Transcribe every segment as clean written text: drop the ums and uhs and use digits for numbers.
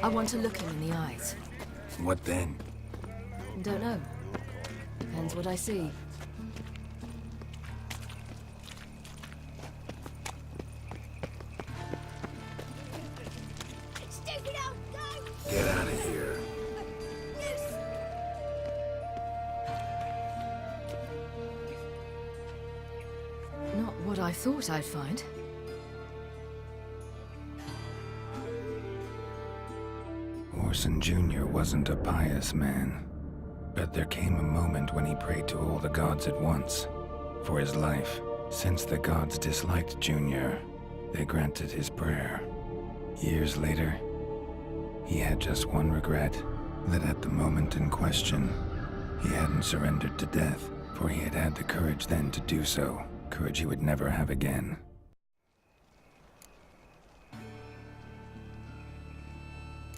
I want to look him in the eyes. What then? Don't know. Depends what I see. Get out of here. Not what I thought I'd find. Orson Jr. wasn't a pious man, but there came a moment when he prayed to all the gods at once for his life. Since the gods disliked Jr., they granted his prayer. Years later, he had just one regret, that at the moment in question, he hadn't surrendered to death, for he had had the courage then to do so, courage he would never have again.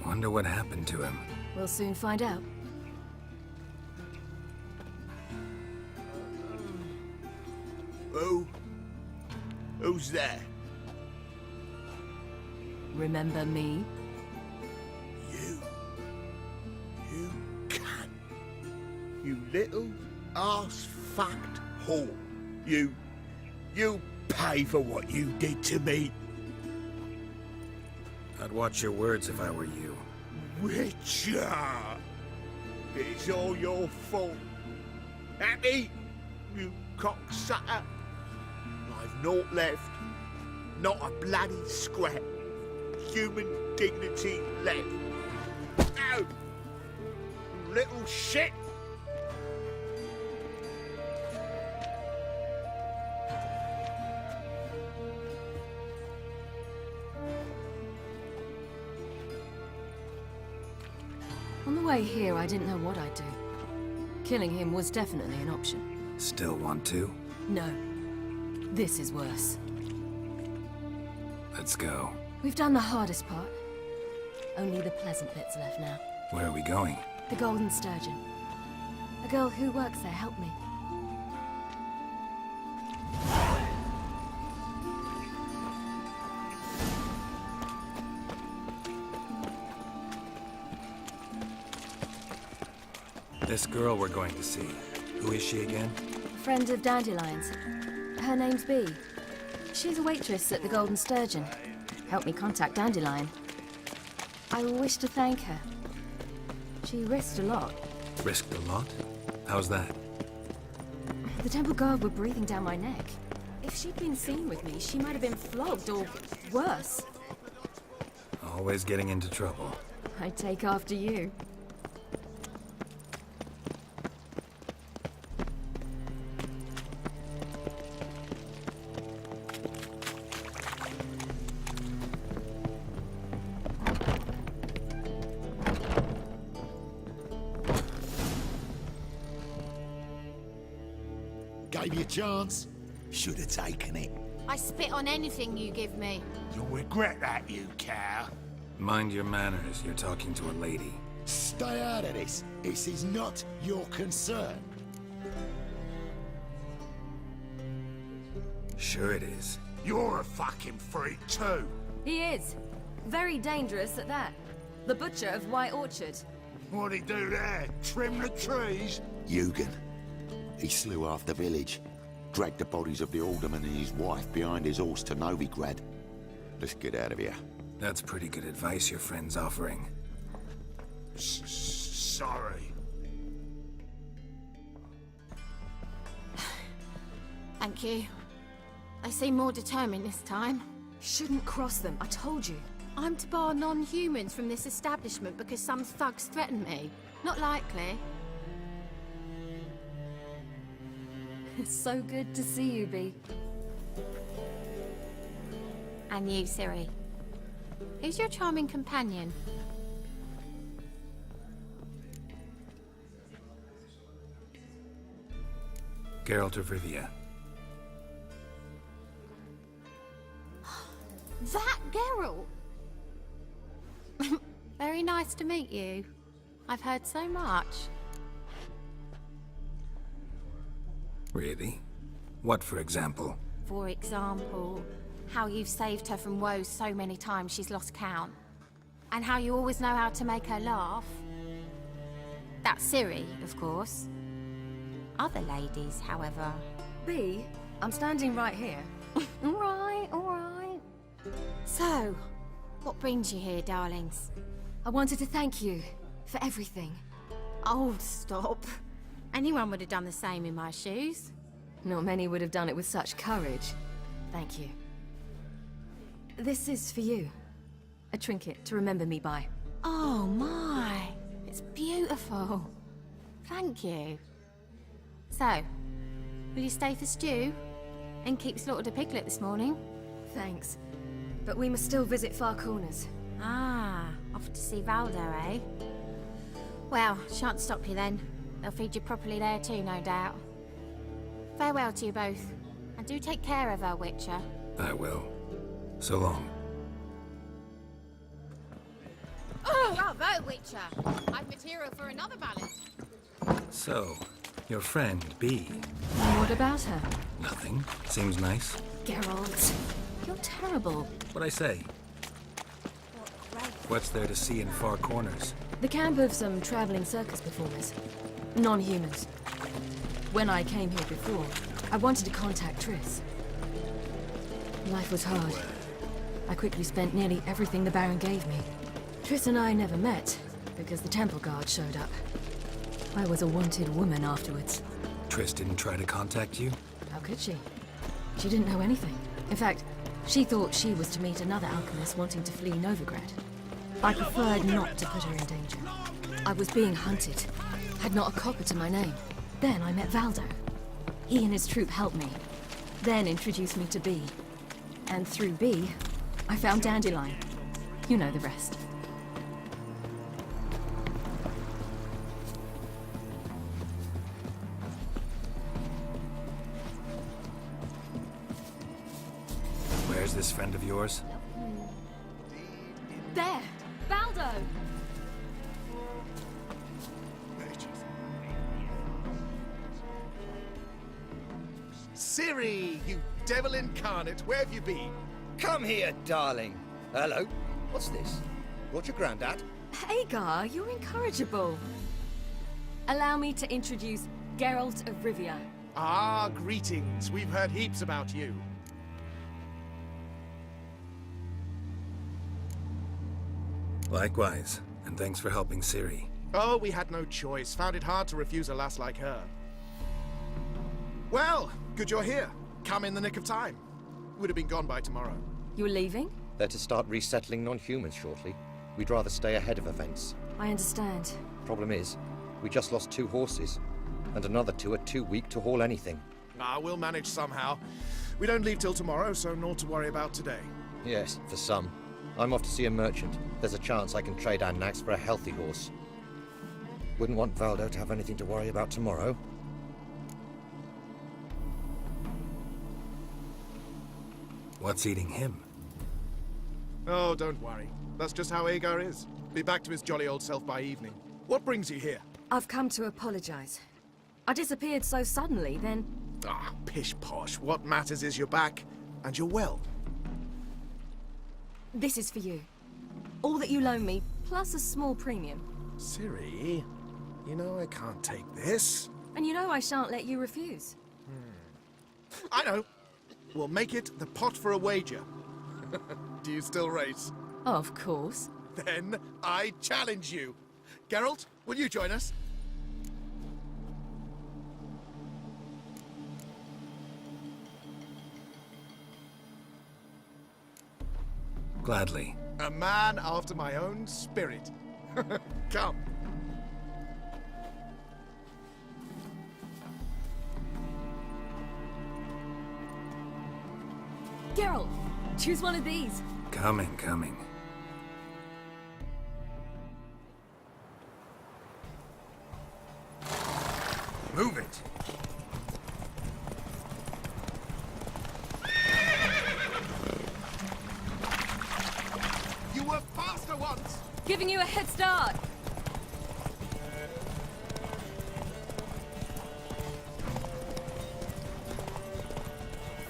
Wonder what happened to him. We'll soon find out. Who's there? Remember me? You cunt. You little arse-fucked whore. You pay for what you did to me. I'd watch your words if I were you. Richard! It's all your fault. Happy? You cocksucker? I've naught left. Not a bloody scrap. Human dignity left. No! You little shit! On the way here, I didn't know what I'd do. Killing him was definitely an option. Still want to? No. This is worse. Let's go. We've done the hardest part. Only the pleasant bits left now. Where are we going? The Golden Sturgeon. A girl who works there helped me. This girl we're going to see. Who is she again? Friend of Dandelion's. Her name's Bee. She's a waitress at the Golden Sturgeon. Helped me contact Dandelion. I wish to thank her. She risked a lot. Risked a lot? How's that? The temple guard were breathing down my neck. If she'd been seen with me, she might have been flogged or worse. Always getting into trouble. I'd take after you. Gave you a chance. Should have taken it. I spit on anything you give me. You'll regret that, you cow. Mind your manners, you're talking to a lady. Stay out of this. This is not your concern. Sure it is. You're a fucking freak too. He is. Very dangerous at that. The butcher of White Orchard. What'd he do there? Trim the trees? Eugen. He slew half the village. Dragged the bodies of the alderman and his wife behind his horse to Novigrad. Let's get out of here. That's pretty good advice your friend's offering. Sorry. Thank you. They seem more determined this time. Shouldn't cross them, I told you. I'm to bar non-humans from this establishment because some thugs threaten me. Not likely. It's so good to see you, Bee. And you, Ciri. Who's your charming companion? Geralt of Rivia. That Geralt! Very nice to meet you. I've heard so much. Really? What, for example? For example, how you've saved her from woes so many times she's lost count. And how you always know how to make her laugh. That's Ciri, of course. Other ladies, however... B, I'm standing right here. All right, all right. So, what brings you here, darlings? I wanted to thank you for everything. Oh, stop. Anyone would have done the same in my shoes. Not many would have done it with such courage. Thank you. This is for you. A trinket to remember me by. Oh my, it's beautiful. Thank you. So, will you stay for stew? And keep slaughtered a piglet this morning? Thanks. But we must still visit Far Corners. Ah, off to see Valdo, eh? Well, shan't stop you then. They'll feed you properly there too, no doubt. Farewell to you both. And do take care of her, Witcher. I will. So long. Oh, bravo, Witcher! I've material for another ballad. So, your friend, B. What about her? Nothing. Seems nice. Geralt, you're terrible. What'd I say? What's there to see in Far Corners? The camp of some traveling circus performers. Non-humans. When I came here before, I wanted to contact Triss. Life was hard. I quickly spent nearly everything the Baron gave me. Triss and I never met, because the temple guard showed up. I was a wanted woman afterwards. Triss didn't try to contact you? How could she? She didn't know anything. In fact, she thought she was to meet another alchemist wanting to flee Novigrad. I preferred not to put her in danger. I was being hunted. Had not a copper to my name. Then I met Valdo. He and his troop helped me. Then introduced me to B. And through B, I found Dandelion. You know the rest. Where's this friend of yours? There! Valdo! Ciri, you devil incarnate, where have you been? Come here, darling. Hello. What's this? Brought your granddad? Hagar, you're incorrigible. Allow me to introduce Geralt of Rivia. Ah, greetings. We've heard heaps about you. Likewise, and thanks for helping Ciri. Oh, we had no choice. Found it hard to refuse a lass like her. Well, good you're here. Come in the nick of time. Would have been gone by tomorrow. You're leaving? They're to start resettling non-humans shortly. We'd rather stay ahead of events. I understand. Problem is, we just lost 2 horses, and another 2 are too weak to haul anything. Ah, we'll manage somehow. We don't leave till tomorrow, so naught to worry about today. Yes, for some. I'm off to see a merchant. There's a chance I can trade our nags for a healthy horse. Wouldn't want Valdo to have anything to worry about tomorrow. What's eating him? Oh, don't worry. That's just how Agar is. Be back to his jolly old self by evening. What brings you here? I've come to apologize. I disappeared so suddenly, then... Ah, pish-posh. What matters is you're back, and you're well. This is for you. All that you loan me, plus a small premium. Ciri, you know I can't take this. And you know I shan't let you refuse. I know. We'll make it the pot for a wager. Do you still race? Of course. Then I challenge you. Geralt, will you join us? Gladly. A man after my own spirit. Come. Geralt, choose one of these. Coming, coming. Move it! You were faster once! Giving you a head start.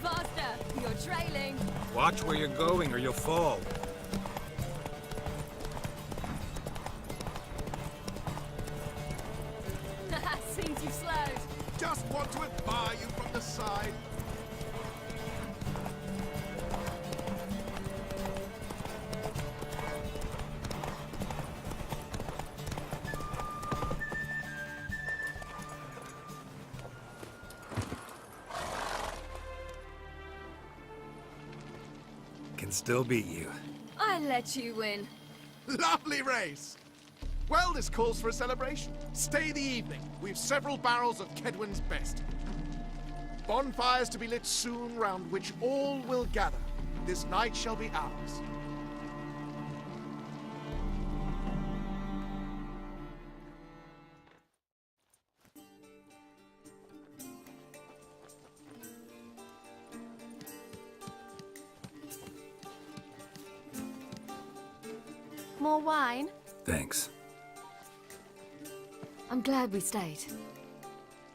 Faster, you're trailing. Watch where you're going or you'll fall. Seems you've slowed. Just want to admire you from the side. Can still beat you. I let you win. Lovely race! Well, this calls for a celebration. Stay the evening. We've several barrels of Kedwin's best. Bonfires to be lit soon, round which all will gather. This night shall be ours. More wine? Thanks. I'm glad we stayed.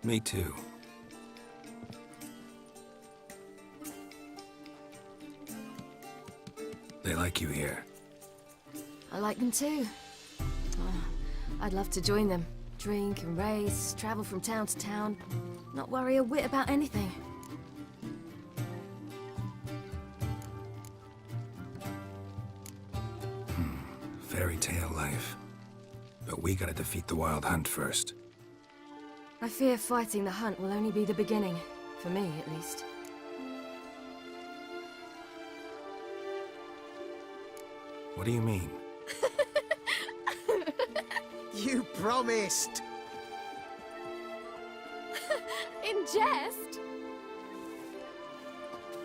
Me too. They like you here. I like them too. Oh, I'd love to join them. Drink and race, travel from town to town. Not worry a whit about anything. Fairy tale life. But we gotta defeat the Wild Hunt first. I fear fighting the hunt will only be the beginning. For me, at least. What do you mean? You promised! In jest?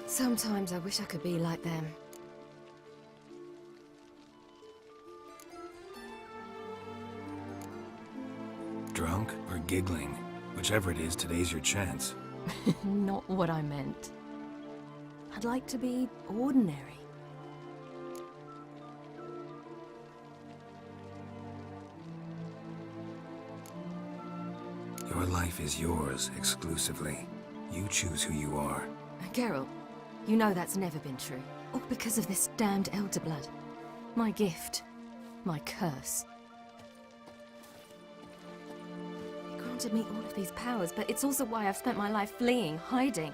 Sometimes I wish I could be like them. Drunk or giggling? Whichever it is, today's your chance. Not what I meant. I'd like to be ordinary. Your life is yours, exclusively. You choose who you are. Geralt, you know that's never been true. All because of this damned Elder Blood. My gift. My curse. It granted me all of these powers, but it's also why I've spent my life fleeing, hiding.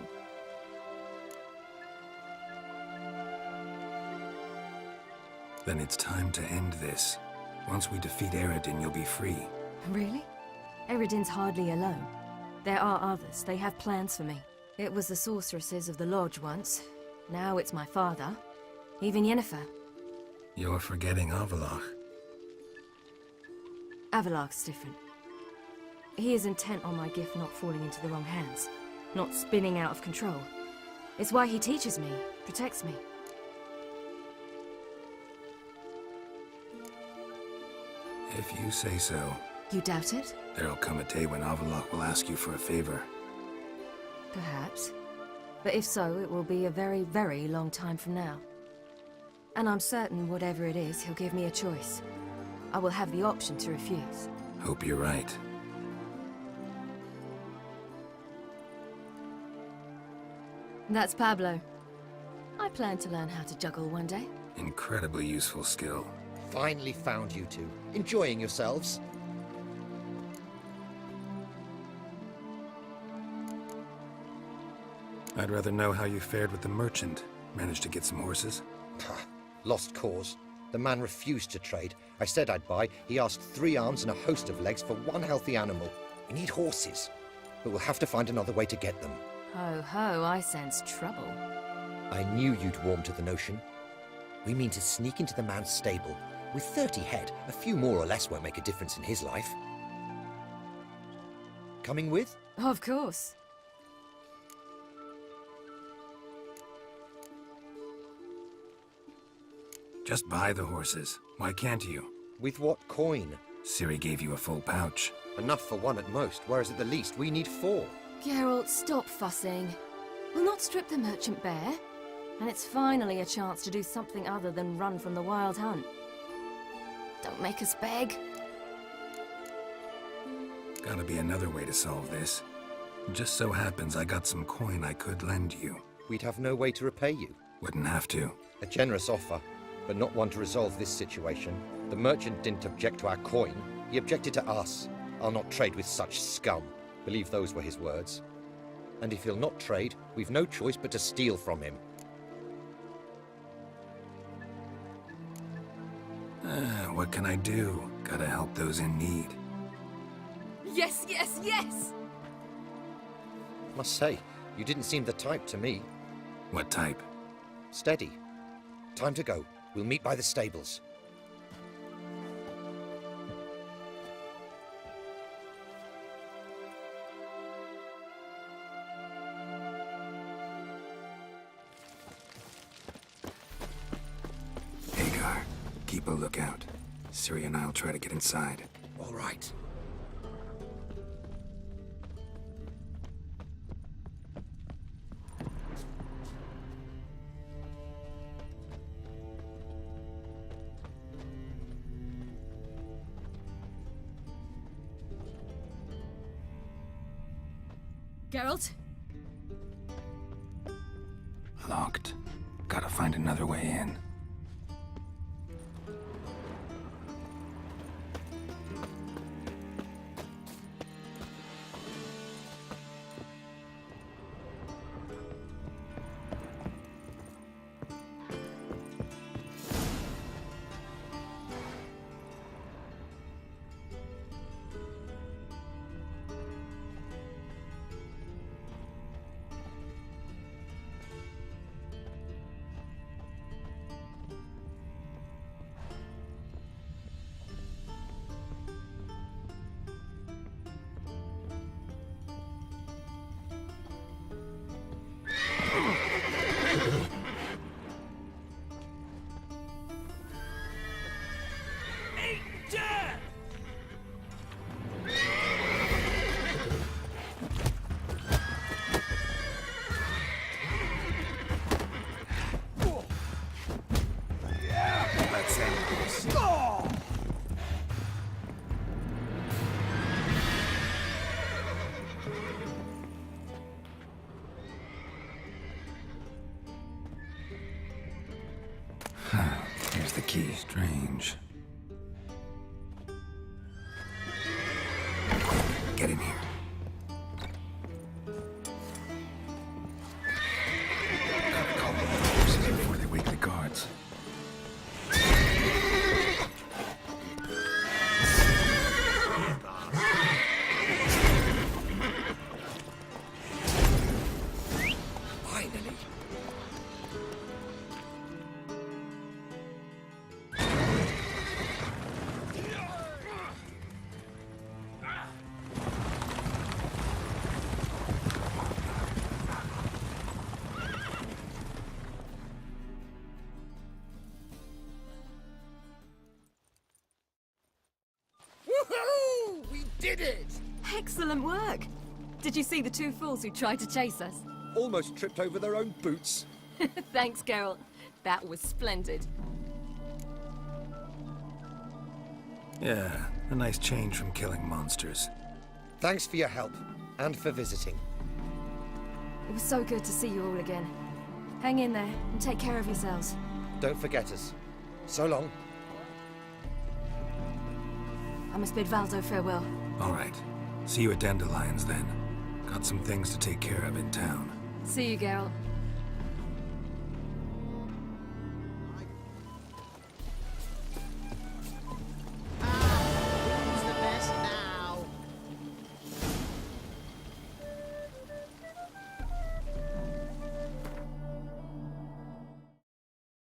Then it's time to end this. Once we defeat Eredin, you'll be free. Really? Eredin's hardly alone. There are others. They have plans for me. It was the sorceresses of the Lodge once. Now it's my father. Even Yennefer. You're forgetting Avallac'h. Avallac'h's different. He is intent on my gift not falling into the wrong hands. Not spinning out of control. It's why he teaches me, protects me. If you say so. You doubt it? There'll come a day when Avallac'h will ask you for a favor. Perhaps. But if so, it will be a very, very long time from now. And I'm certain whatever it is, he'll give me a choice. I will have the option to refuse. Hope you're right. That's Pablo. I plan to learn how to juggle one day. Incredibly useful skill. Finally found you two. Enjoying yourselves? I'd rather know how you fared with the merchant. Managed to get some horses? Pah, lost cause. The man refused to trade. I said I'd buy. He asked 3 arms and a host of legs for one healthy animal. We need horses. But we'll have to find another way to get them. Ho ho, I sense trouble. I knew you'd warm to the notion. We mean to sneak into the man's stable. With 30 head, a few more or less won't make a difference in his life. Coming with? Of course. Just buy the horses. Why can't you? With what coin? Ciri gave you a full pouch. Enough for 1 at most, whereas at the least we need 4. Geralt, stop fussing. We'll not strip the merchant bare. And it's finally a chance to do something other than run from the Wild Hunt. Don't make us beg. Gotta be another way to solve this. Just so happens I got some coin I could lend you. We'd have no way to repay you. Wouldn't have to. A generous offer, but not one to resolve this situation. The merchant didn't object to our coin. He objected to us. I'll not trade with such scum. believe those were his words. And if he'll not trade, we've no choice but to steal from him. What can I do? Gotta help those in need. Yes, yes, yes! Must say, you didn't seem the type to me. What type? Steady. Time to go. We'll meet by the stables. Hagar, keep a lookout. Ciri and I'll try to get inside. All right. Geralt? Locked. Gotta find another way in. Let's end this. Here's the key. Strange. Get in here. Gotta call the horses before they wake the guards. Finally. Woohoo! We did it! Excellent work! Did you see the two fools who tried to chase us? Almost tripped over their own boots. Thanks, Geralt. That was splendid. Yeah, a nice change from killing monsters. Thanks for your help, and for visiting. It was so good to see you all again. Hang in there and take care of yourselves. Don't forget us. So long. I must bid Valdo farewell. All right. See you at Dandelions then. Got some things to take care of in town. See you, Geralt.